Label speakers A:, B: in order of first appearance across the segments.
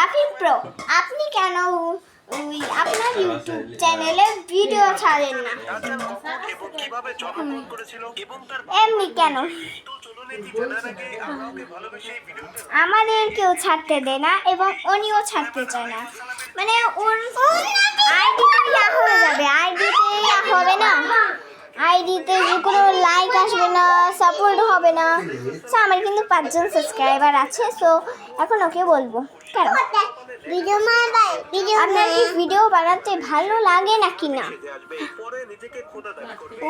A: Rafi pro, আপনি কেন আপনার ইউটিউব চ্যানেলে ভিডিও ছাড়েন না? এমনি কেন? আমাদের কেউ ছাড়তে দেয় না এবং উনিও ছাড়তে চায় না। মানে ওর আইডিতে হয়ে যাবে, আইডিতে হবে না, আইডিতে কোনো লাইক আসবে না, সাপোর্ট হবে না। সো আমার কিন্তু 5 জন সাবস্ক্রাইবার আছে, সো এখন ওকে বলবো কেন আপনার কি ভিডিও বানাতে ভালো লাগে নাকি না?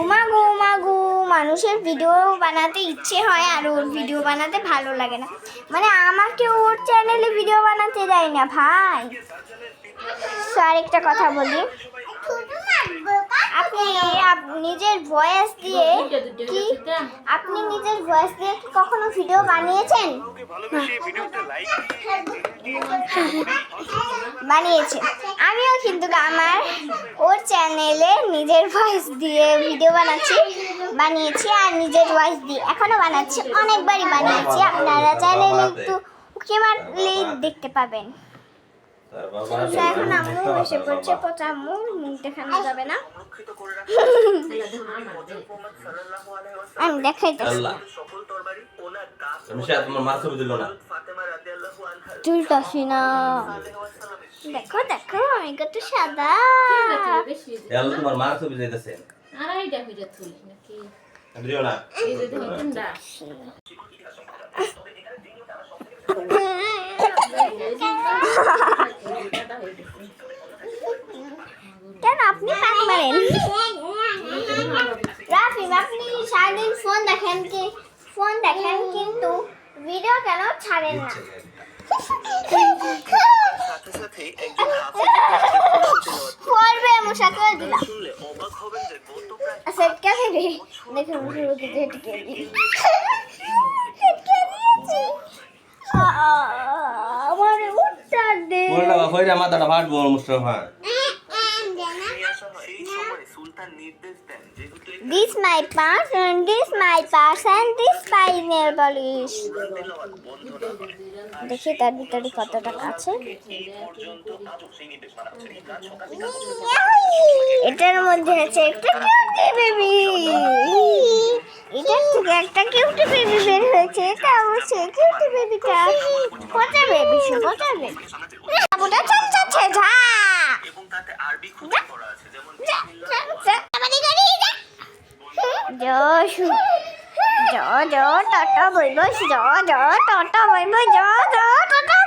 A: উমাগো মানুষের ভিডিও বানাতে ইচ্ছে হয় আর ওর ভিডিও বানাতে ভালো লাগে না, মানে আমাকে ওর চ্যানেলে ভিডিও বানাতে দেয় না ভাই। সো আরেকটা কথা বলি, আপনি নিজের ভয়েস দিয়ে কি কখনো ভিডিও বানিয়েছেন? বানিয়েছে, আমিও কিন্তু আমার ওর চ্যানেলে নিজের ভয়েস দিয়ে ভিডিও বানিয়েছি আর নিজের ভয়েস দিয়ে এখনো বানাচ্ছি, অনেকবারই বানিয়েছি। আপনারা চ্যানেলে একটু উকি মারলেই দেখতে পাবেন। এখন আম্মু এসে পড়ছে, পচা আম্মুর মুখ দেখানো যাবে না, আমি দেখাইতেছি। চুলটাছি না, দেখো দেখো আমি কত সাদা।
B: তোমার মার ছবি যাইতেছে
A: কেন আপনি পাক মারেন? রাফিম, আপনি সারাদিন ফোন দেখেন কিন্তু ভিডিও কেন ছাড়েন না? করবে মুশা করে দিলাম। আচ্ছা কে দেবে? দেখুন ঝটকে দিয়েছি। আমার উঠটা দে।
B: বললা কইরা মাথাটা ফাটবো Mustafa.
A: This my purse and this my nail polish. দেখি তার ভিতরে কত টাকা আছে। এটার মধ্যে আছে একটা কিউটি বেবি, এটার থেকে একটা কিউটি বেবি বের হয়েছে। এটা হচ্ছে কিউটি বেবিটা, পচা বেবি, পচা বেবি। বাবুটা চাচ্ছে যা এবং তাতে আরবি খুঁজে করা আছে, যেমন টাটা বলবো, টাটা বলবো, টাটা